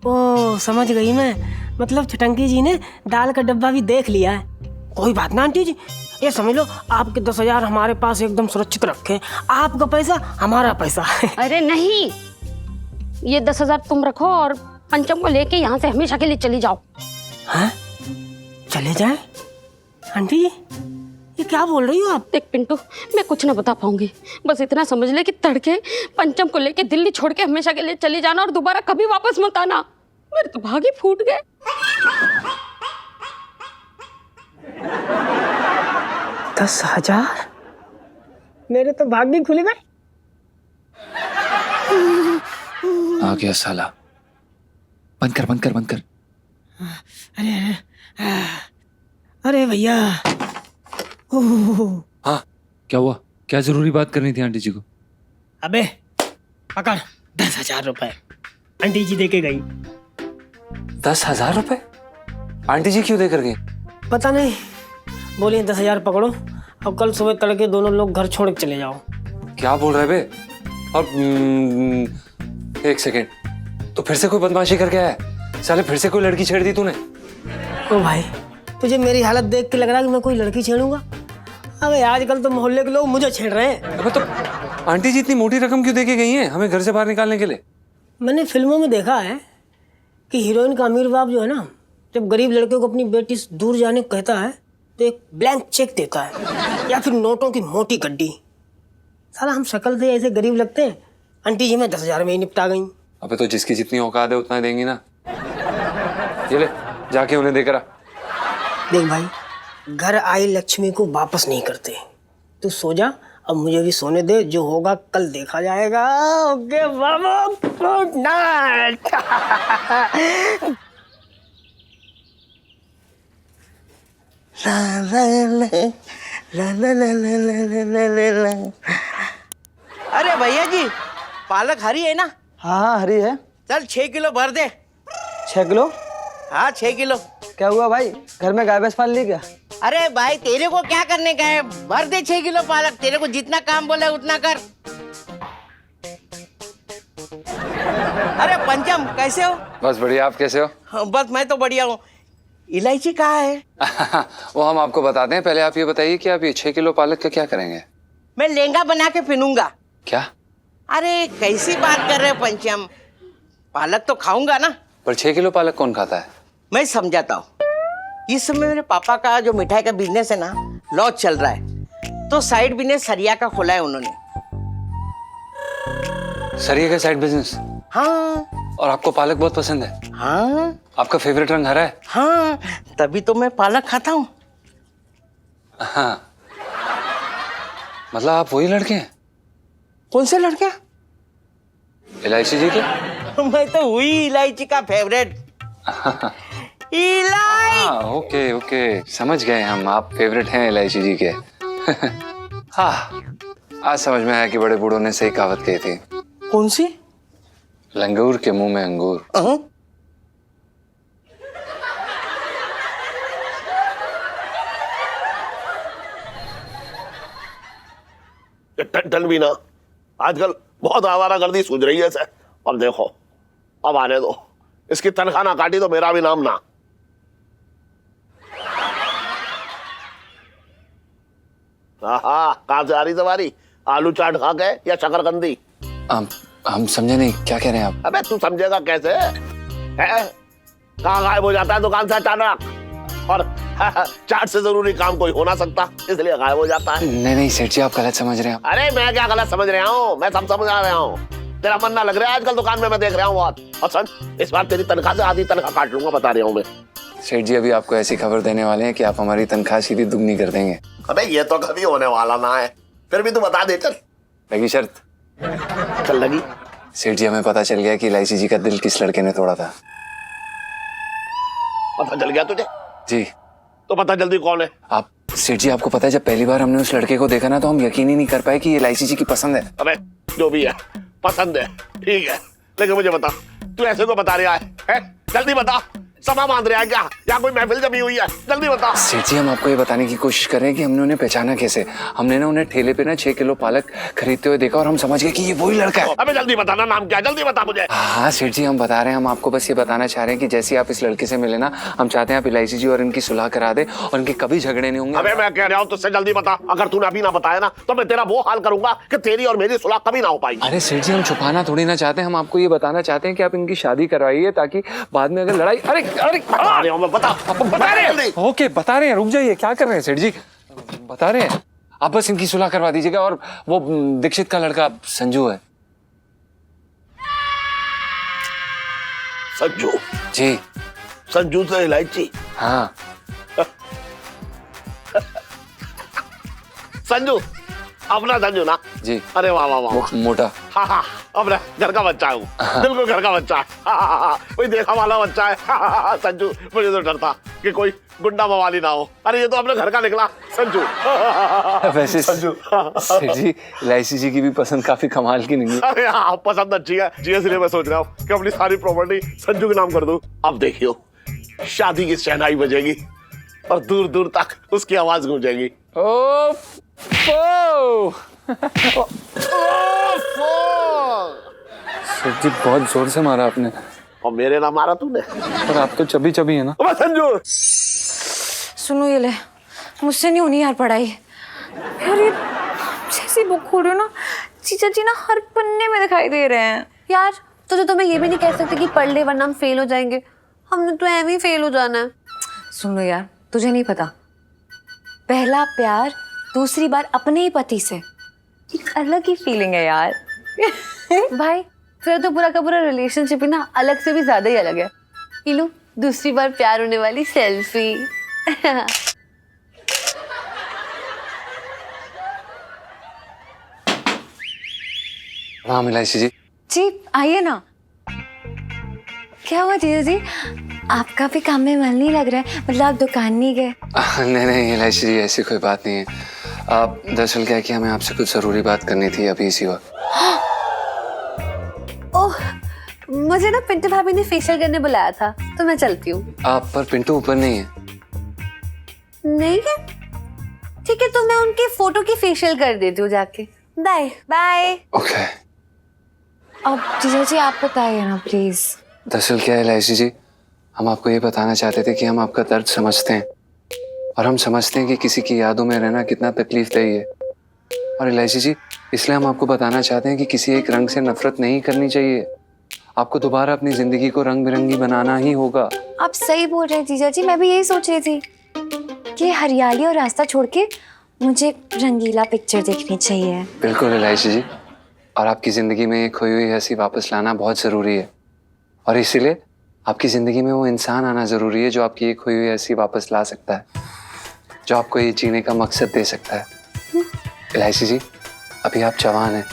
ओ समझ गई मैं, मतलब छटंकी जी ने दाल का डब्बा भी देख लिया है। कोई बात ना आंटी जी, ये समझ लो आपके 10,000 हमारे पास एकदम सुरक्षित रखे। आपका पैसा हमारा पैसा। अरे नहीं, ये 10,000 तुम रखो और पंचम को लेके यहाँ से हमेशा के लिए चली जाओ। हाँ? चले जाए? आंटी जी ये क्या बोल रही हो आप? देख पिंटू, मैं कुछ ना बता पाऊंगी, बस इतना समझ ले कि तड़के पंचम को लेके दिल्ली छोड़ के हमेशा के लिए चली जाना और दोबारा कभी वापस मत आना। मेरे तो भाग ही फूट गए। 10,000? मेरे तो भाग भी खुल गए। आ गया साला, बंद कर बंद कर बंद कर। अरे अरे भैया। हाँ क्या हुआ, क्या जरूरी बात करनी थी आंटी जी को? अबे पकड़ 10,000 रुपए, आंटी जी देके गई। 10,000 रुपए? आंटी जी क्यों देकर गई? पता नहीं, बोलिए 10,000 पकड़ो और कल सुबह तड़के दोनों लोग घर छोड़ के चले जाओ। क्या बोल रहे बे? और 1 सेकेंड, तो फिर से कोई बदमाशी करके आया? साले फिर से कोई लड़की छेड़ दी तूने? ओ भाई, तुझे मेरी हालत देख के लग रहा है कि मैं कोई लड़की छेड़ूंगा? अबे आजकल तो मोहल्ले के लोग मुझे छेड़ रहे हैं। अबे तो आंटी जी इतनी मोटी रकम क्यों देके गई हैं हमें घर से बाहर निकालने के लिए? मैंने फिल्मों में देखा है कि हीरोइन का अमीर बाप जो है ना, जब गरीब लड़के को अपनी बेटी से दूर जाने को कहता है तो एक ब्लैंक चेक देता है या फिर नोटों की मोटी गड्डी। साला हम शक्ल से ऐसे गरीब लगते हैं, आंटी जी में 10,000 में ही निपटा गई। अबे तो जिसकी जितनी औकात है उतना देंगी ना। ये ले, जाके उन्हें देकर आ। देख भाई, घर आई लक्ष्मी को वापस नहीं करते। तू सो जा, अब मुझे भी सोने दे, जो होगा कल देखा जाएगा। ओके बाबा, गुड नाइट। अरे भैया जी, पालक हरी है ना? हाँ हरी है। चल 6 किलो भर दे। 6 किलो? हाँ 6 किलो। क्या हुआ भाई, घर में गाय भैंस पाल ली क्या? अरे भाई तेरे को क्या करने का है, भर दे 6 किलो पालक। तेरे को जितना काम बोला उतना कर। अरे पंचम कैसे हो? बस बढ़िया, आप कैसे हो? हाँ, बस मैं तो बढ़िया हूँ। इलायची कहाँ है? वो हम आपको बताते हैं, पहले आप ये बताइए कि आप ये 6 किलो पालक का क्या करेंगे? मैं लहंगा बना के पहनूंगा। क्या? अरे कैसी बात कर रहे हो पंचम, पालक तो खाऊंगा ना। पर 6 किलो पालक कौन खाता है? मैं समझाता हूँ। इस समय मेरे पापा का जो मिठाई का बिजनेस है ना, लॉस चल रहा है, तो साइड बिजनेस सरिया का खोला है उन्होंने। सरिया का साइड बिजनेस? हाँ और आपको पालक बहुत पसंद है? हाँ आपका फेवरेट रंग हरा है? हाँ, तभी तो मैं पालक खाता हूँ। हाँ, मतलब आप वही लड़के हैं? कौन से लड़के? इलायची जी के? मैं तो हुई इलायची का फेवरेट। इलायची। हाँ, ओके ओके, समझ गए हम, आप फेवरेट हैं इलायची जी के। हाँ, आज समझ में आया कि बड़े बूढ़ों ने सही कहावत कही थी। कौन सी? लंगूर के मुंह में अंगूर। टन भी ना आजकल बहुत आवारागर्दी सूझ रही है सर। अब देखो, अब आने दो, इसकी तनख्वाह ना काटी तो मेरा भी नाम ना। कहाँ से आ रही सवारी? आलू चाट खा के या शकरकंदी? हम समझे नहीं, क्या कह रहे हैं आप? अबे तू समझेगा कैसे है? कहाँ गायब हो जाता है दुकान से अचानक, और चाट से जरूरी काम कोई हो ना सकता, इसलिए गायब हो जाता है। नहीं नहीं सेठ जी, आप गलत समझ रहे हैं। अरे मैं क्या गलत समझ रहा हूँ? मैं सब समझ रहा हूँ। तेरा मन ना लग रहा है आजकल दुकान में, मैं देख रहा हूँ बहुत। और सुन, इस बार तेरी तनख्वाह से आधी तनख्वाह काट लूंगा, बता रहा हूँ मैं। सेठ जी अभी आपको ऐसी खबर देने वाले हैं कि आप हमारी तनख्वाह सीधी दुगनी कर देंगे। अबे ये तो कभी होने वाला ना है, फिर भी तू बता दे। चल लगी शर्त? चल लगी। सेठ जी हमें पता चल गया कि इलायची जी का दिल किस लड़के ने तोड़ा था। पता चल गया तुझे? जी। तो पता जल्दी कौन है? आप सेठ जी, आपको पता है जब पहली बार हमने उस लड़के को देखा ना, तो हम यकीन ही नहीं कर पाए कि ये इलायची जी की पसंद है। अबे जो भी है, पसंद है, ठीक है, लेकिन मुझे बता, तू ऐसे तो बता रहा है? जल्दी बता, समा बांध रहा है क्या, या कोई महफिल जमी हुई है? जल्दी बता। सेठ जी हम आपको ये बताने की कोशिश कर रहे हैं कि हमने उन्हें पहचाना कैसे। हमने ना उन्हें ठेले पे ना 6 किलो पालक खरीदते हुए देखा और हम समझ गए कि ये वही लड़का है। अबे जल्दी बताना, नाम क्या है? जल्दी बता मुझे। हाँ सेठ जी हम बता रहे हैं, हम आपको बस ये बताना चाह रहे हैं कि जैसे आप इस लड़के से मिले ना, हम चाहते हैं आप इलायची जी और इनकी सुलह करा दे और इनके कभी झगड़े नहीं होंगे। अबे मैं कह रहा हूँ तुझसे जल्दी बता, अगर तूने अभी ना बताया ना तो मैं तेरा वो हाल करूंगा कि तेरी और मेरी सुलह कभी ना हो पाएगी। अरे सेठ जी हम छुपाना थोड़ी ना चाहते हैं, हम आपको ये बताना चाहते हैं कि आप इनकी शादी करवाइए ताकि बाद में अगर लड़ाई। अरे अरे बता रहे हैं। ओके बता रहे हैं, रुक जाइए, क्या कर रहे हैं सेठ जी? बता रहे हैं, आप बस इनकी सुलह करवा दीजिएगा। और वो दीक्षित का लड़का संजू है। संजू? जी। संजू से इलायची? हाँ। संजू, अपना संजू ना? जी। अरे वाह वाह वाह, मोटा। हाँ हाँ, अपना घर का बच्चा है वो, बिल्कुल घर का बच्चा है। कोई देखा वाला बच्चा है। संजू, मुझे तो डर था कि कोई गुंडा मवाली ना हो। अरे ये तो अपने घर का निकला संजू। वैसे संजू सेठ जी इलायची जी की भी पसंद काफी कमाल की नहीं है। अरे हाँ, पसंद अच्छी है जी, इसलिए मैं सोच रहा हूँ कि अपनी सारी प्रॉपर्टी संजू के नाम कर दूं। अब देखियो, शादी की शहनाई बजेगी और दूर दूर तक उसकी आवाज गूंजेगी। सेठ जी बहुत जोर से मारा आपने। और मेरे ना मारा तूने? पर आप तो चबी चबी है ना। संजू सुनो ये ले, मुझसे नहीं होनी यार पढ़ाई। यार ये जैसी बुक खोल रही हो ना, चीचा जी ना हर पन्ने में दिखाई दे रहे हैं। यार तो मैं ये भी नहीं कह सकती कि पढ़ ले वरना हम फेल हो जाएंगे। हमने तो एम ही फेल हो जाना है। सुनो यार, तुझे नहीं पता, पहला प्यार दूसरी बार अपने ही पति से एक अलग ही फीलिंग है यार। भाई फिर तो पूरा का पूरा रिलेशनशिप ही ना अलग से भी ज्यादा ही अलग है। ये लो दूसरी बार प्यार होने वाली सेल्फी। हाँ इलायची जी। जी आइए ना। क्या हुआ जीजा जी, आपका भी काम में मन नहीं लग रहा है? मतलब आप दुकान नहीं गए? नहीं नहीं इलायची जी, ऐसी कोई बात नहीं है। आप दरअसल क्या है कि हमें आपसे कुछ जरूरी बात करनी थी अभी इसी वक्त। ओह, मुझे ना पिंटू भाभी ने फेशियल करने बुलाया था तो मैं चलती हूँ। आप पर पिंटू ऊपर नहीं है? नहीं है? ठीक है, तो मैं उनके फोटो की फेशियल कर देती हूँ जाके। Bye bye. ओके। अब जीजा जी आप बताइए ना प्लीज। दरअसल क्या है इलायची जी, हम आपको ये बताना चाहते थे कि हम आपका दर्द समझते हैं और हम समझते हैं कि किसी की यादों में रहना कितना तकलीफदेह है। और इलायची जी, इसलिए हम आपको बताना चाहते हैं कि किसी एक रंग से नफरत नहीं करनी चाहिए। आपको दोबारा अपनी जिंदगी को रंग बिरंगी बनाना ही होगा। आप सही बोल रहे हैं जीजा जी, मैं भी यही सोच रही थी कि हरियाली और रास्ता छोड़ के मुझे रंगीला पिक्चर देखनी चाहिए। बिल्कुल इलायची जी, और आपकी जिंदगी में खोई हुई हंसी वापस लाना बहुत जरूरी है। और इसीलिए आपकी जिंदगी में वो इंसान आना जरूरी है जो आपकी ये खोई हुई हंसी वापस ला सकता है, जो आपको ये जीने का मकसद दे सकता है। इलायची जी, अभी आप जवान हैं,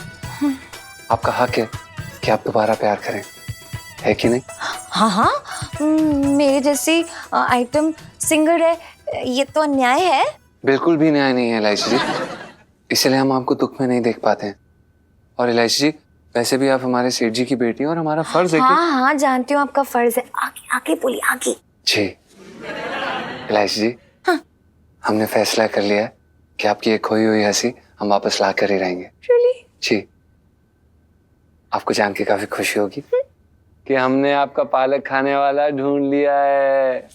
आपका हक है कि आप दोबारा प्यार करें, है कि नहीं? हाँ हाँ, मेरे जैसी आइटम सिंगर है, ये तो अन्याय है। बिल्कुल भी न्याय नहीं है इलायची जी, इसलिए हम आपको दुख में नहीं देख पाते हैं। और इलायची जी, वैसे भी आप हमारे सेठ जी की बेटी हैं और हमारा फर्ज है कि... हाँ हाँ जानती हूँ आपका फर्ज है। आगे आगे बोलिए आगे। जी इलायची जी, हाँ। हमने फैसला कर लिया है कि आपकी ये खोई हुई हंसी हम वापस ला कर ही रहेंगे। Really? जी, आपको जान के काफी खुशी होगी कि हमने आपका पालक खाने वाला ढूंढ लिया है।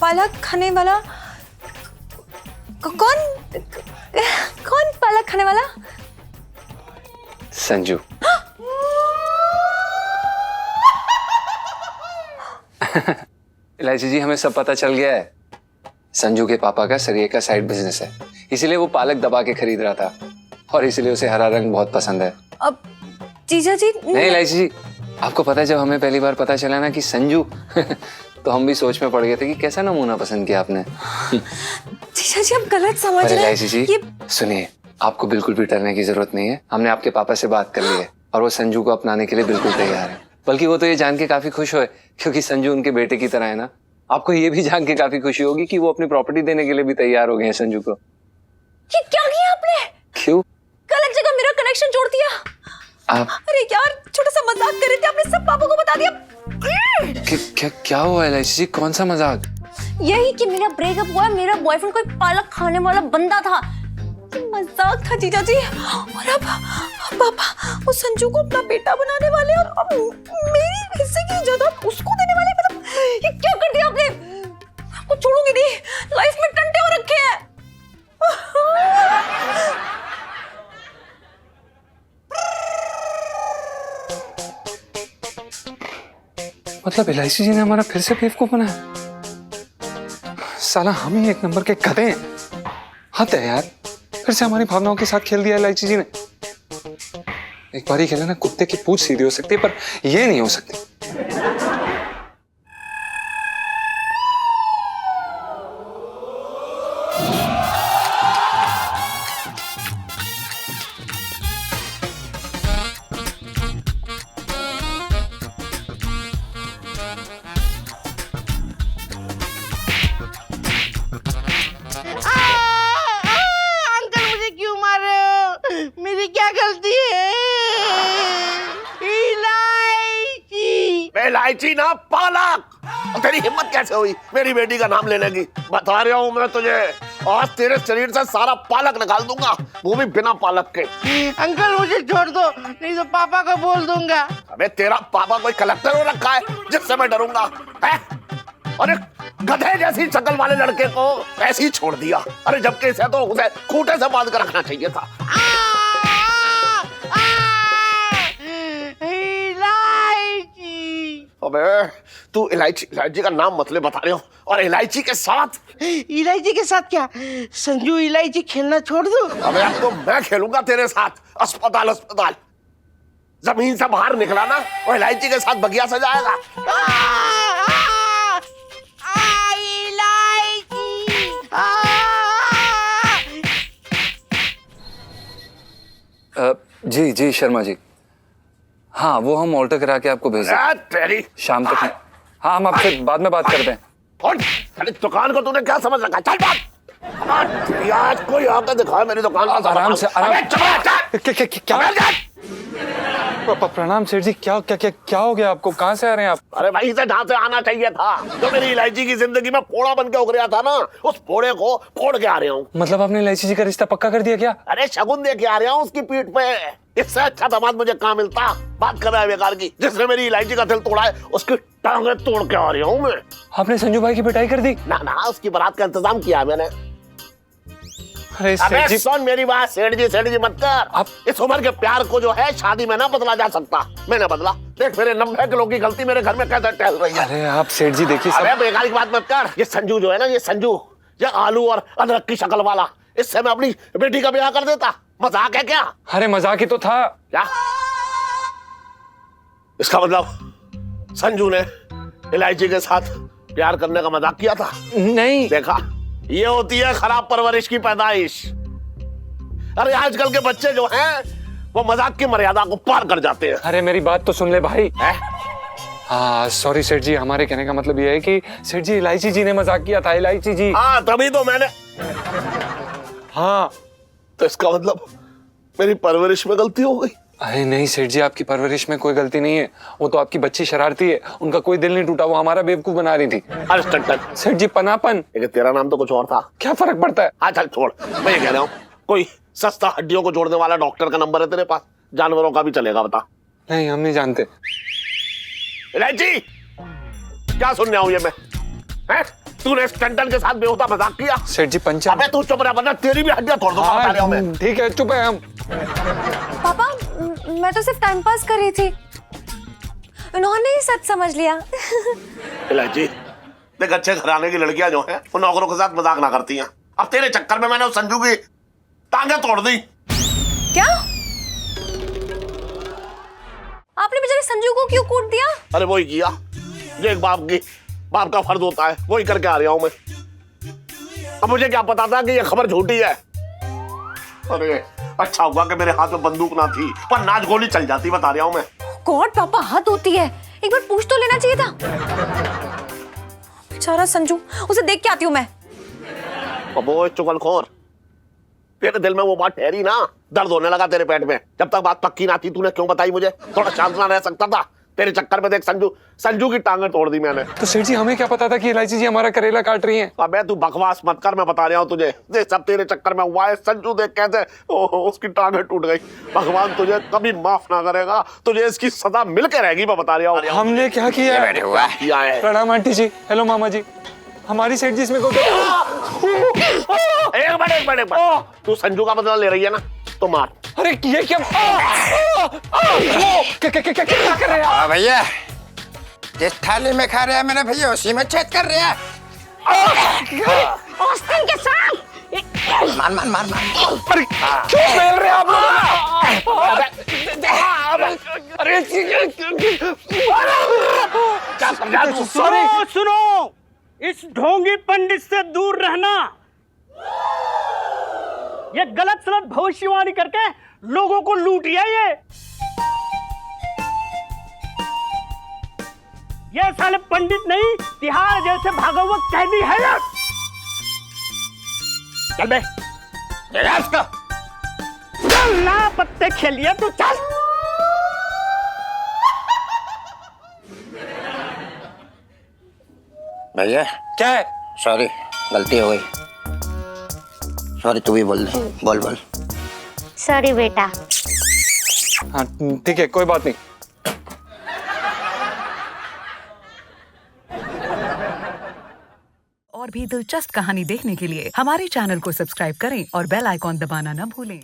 पालक खाने वाला? कौन कौन पालक खाने वाला? संजू। इलायची जी, हमें सब पता चल गया है। संजू के पापा का सरिये का साइड बिजनेस है, इसीलिए वो पालक दबा के खरीद रहा था और इसीलिए उसे हरा रंग बहुत पसंद है। अब जीजा जी नहीं इलायची जी, आपको पता है जब हमें पहली बार पता चला ना कि संजू तो हम भी सोच में पड़ गए थे कि कैसा नमूना पसंद किया आपने। जीजा जी, आप गलत समझ पर रहे इलायची जी, हैं। सुनिए, आपको बिल्कुल भी डरने की जरूरत नहीं है। हमने आपके पापा से बात कर ली है और वो संजू को अपनाने के लिए बिल्कुल तैयार है। बल्कि वो तो ये जान के काफी खुश हुए क्योंकि संजू उनके बेटे की तरह है ना। आपको ये भी जान के काफी खुशी होगी कि वो अपनी प्रॉपर्टी देने के लिए भी तैयार हो गए हैं संजू को। ये क्या किया आपने? क्यों? गलत जगह मेरा कनेक्शन जोड़ दिया। आप अरे यार, छोटा सा मजाक कर रहे थे, आपने सब पापा को बता दिया। क्या हुआ इलायची जी? कौन सा मजाक? यही कि मेरा ब्रेकअप हुआ, मेरा बॉयफ्रेंड कोई पालक खाने वाला बंदा था। ये मजाक था जीजा जी। और अब पापा वो संजू को अपना बेटा बनाने वाले और अब मेरी हिस्से की इजाजत उसको देने वाले। मतलब ये क्या कर दिया आपने? आपको छोड़ूंगी नहीं, लाइफ में टंटे हो रखे हैं। मतलब इलायची जी ने हमारा फिर से बेवकूफ बनाया। साला हम ही एक नंबर के गधे हैं। हद है यार, फिर से हमारी भावनाओं के साथ खेल दिया इलायची जी ने। एक बार ही खेला ना, कुत्ते की पूंछ सीधी हो सकती है पर ये नहीं हो सकती। अंकल मुझे क्यों मार रहे हो? मेरी क्या गलती है? इलायची। मैं इलायची ना, पालक। और तेरी हिम्मत कैसे हुई मेरी बेटी का नाम लेने की? बता रहा हूँ मैं तुझे, आज तेरे शरीर से सारा पालक निकाल दूंगा, वो भी बिना पालक के। अंकल मुझे छोड़ दो, नहीं तो पापा को बोल दूंगा। अबे तेरा पापा कोई कलेक्टर हो रखा है जिससे मैं डरूंगा? है? अरे गधे जैसी शक्ल वाले लड़के को ऐसे ही छोड़ दिया। अरे जबकि इसे तो उसे खूंटे से बांध कर रखना चाहिए था। अबे तू इलायची का नाम मत ले, बता रही हूँ। और इलायची के साथ क्या? संजू इलायची खेलना छोड़ दो? अबे अब तो मैं खेलूंगा तेरे साथ। अस्पताल जमीन से बाहर निकला ना, और इलायची के साथ बगिया सजाएगा। जी जी शर्मा जी, हाँ वो हम ऑल्टर करा के आपको भेज दें शाम तक। हाँ हम आपसे बाद में बात करते हैं। और तेरी दुकान को तूने क्या समझ रखा? चल बात यार, कोई आकर दिखाए मेरी दुकान का। आराम से, आराम। क्या प्रणाम सेठ जी। क्या क्या क्या क्या हो गया आपको? कहाँ से आ रहे हैं आप? अरे वहीं से जहाँ से आना चाहिए था। जो मेरी इलायची की जिंदगी में फोड़ा बन के उगरा था ना, उस फोड़े को फोड़ के आ रहा हूँ। मतलब आपने इलायची जी का रिश्ता पक्का कर दिया क्या? अरे शगुन दे के आ रहा हूँ उसकी पीठ पे। इससे अच्छा दामाद मुझे कहाँ मिलता। बात कर रहा है बेकार की। जिसने मेरी इलायची का दिल तोड़ा है उसकी टांगे तोड़ के आ रहा हूँ मैं। आपने संजू भाई की पिटाई कर दी? ना ना, उसकी बारात का इंतजाम किया मैंने। अरे अबे सेठ जी, सुन मेरी बात, सेठ जी मत कर। आप इस उम्र के प्यार को जो है शादी में ना बदला जा सकता। मैंने बदला। देख मेरे 90 किलो की गलती मेरे घर में कैसे टहल रही है। अरे आप सेठ जी देखिए अबे सब। बेकार की बात मत कर। ये संजू जो है ना, ये संजू, ये आलू और अदरक की शक्ल वाला, इससे मैं अपनी बेटी का ब्याह कर देता। मजाक है क्या? अरे मजाक ही तो था। क्या इसका मतलब संजू ने इलायची के साथ प्यार करने का मजाक किया था? नहीं। देखा, ये होती है खराब परवरिश की पैदाइश। अरे आजकल के बच्चे जो हैं वो मजाक की मर्यादा को पार कर जाते हैं। अरे मेरी बात तो सुन ले भाई। है? हाँ सॉरी सेठ जी, हमारे कहने का मतलब ये है कि सेठ जी इलायची जी ने मजाक किया था। इलायची जी। हाँ तभी तो मैंने। हाँ तो इसका मतलब मेरी परवरिश में गलती हो गई। अरे नहीं सेठ जी, आपकी परवरिश में कोई गलती नहीं है। वो तो आपकी बच्ची शरारती है, उनका कोई दिल नहीं टूटा। वो हमारा बेवकूफ बना रही थी। अरे टन सेठ जी पनापन। लेकिन तेरा नाम तो कुछ और था। क्या फर्क पड़ता है? हाँ चल छोड़, मैं ये कह रहा हूँ कोई सस्ता हड्डियों को जोड़ने वाला डॉक्टर का नंबर है तेरे पास? जानवरों का भी चलेगा, बता। नहीं हम नहीं जानते। इलायची, क्या सुनने आऊं ये मैं? हैं? तूने स्टंटन के साथ बेहुदा मजाक किया? सेठ जी पंचा। अबे तू चुप रह वरना तेरी भी हड्डियां तोड़ दूंगा, बता रहा हूं मैं। ठीक है चुप है हम। पापा मैं तो सिर्फ टाइम पास कर रही थी, उन्होंने ही सच समझ लिया। इलायची देख, अच्छे घराने की लड़कियां जो हैं वो नौकरों के साथ मजाक ना करती हैं। अब तेरे चक्कर में मैंने उस संजू की टांगे तोड़ दी। क्या आपने बेचारे संजू को क्यों कूट दिया? अरे वही किया जो एक बाप का फर्ज होता है, वही करके आ रहा हूं मैं। अब मुझे क्या पता था कि ये खबर झूठी है। अरे अच्छा हुआ कि मेरे हाथ में बंदूक ना थी, पर नाच गोली चल जाती, बता रहा हूं मैं। गॉड पापा, हाथ होती है, एक बार पूछ तो लेना चाहिए था। बेचारा संजू, उसे देख के आती हूँ मैं। अब वो चुगलखोर, तेरे दिल में वो बात ठहरी ना, दर्द होने लगा तेरे पेट में। जब तक बात पक्की ना थी तूने क्यों बताई मुझे? थोड़ा शांत ना रह सकता था? तेरे चक्कर में देख संजू की टांगे तोड़ दी मैंने। तो सेठ जी हमें क्या पता था कि इलायची जी हमारा करेला काट रही हैं? अबे तू बकवास मत कर, मैं बता रहा हूँ तुझे। ये सब तेरे चक्कर में हुआ है। संजू देख कैसे उसकी टांगे टूट गई। भगवान तुझे कभी माफ ना करेगा, तुझे इसकी सजा मिल के रहेगी, मैं बता रहा हूँ। हमने क्या किया है? प्रणाम आंटी जी। हेलो मामा जी। हमारी सेठ जी इसमें एक मिनट तू संजू का बदला ले रही है ना, तो मार। अरे ये क्या क्या कर रहे हैं आप? भैया जिस थाली में खा रहे हैं मेरे भैया उसी में छेद कर रहे हैं। ऑस्टिन के साथ मार मार मार मार। अरे क्यों खेल रहे हैं आप लोग? अरे सॉरी। सुनो, इस ढोंगी पंडित से दूर रहना। ये गलत सलत भविष्यवाणी करके लोगों को लूट लिया। ये साले पंडित नहीं, तिहाड़ जैसे भागवत कैदी है ना। चल बे, इसको चल ना, पत्ते खेलिए तू, चल। भैया क्या है? सॉरी, गलती हो गई। सॉरी, तू भी बोल दे। बोल। सॉरी बेटा। हाँ ठीक है, कोई बात नहीं। और भी दिलचस्प कहानी देखने के लिए हमारे चैनल को सब्सक्राइब करें और बेल आइकॉन दबाना न भूलें।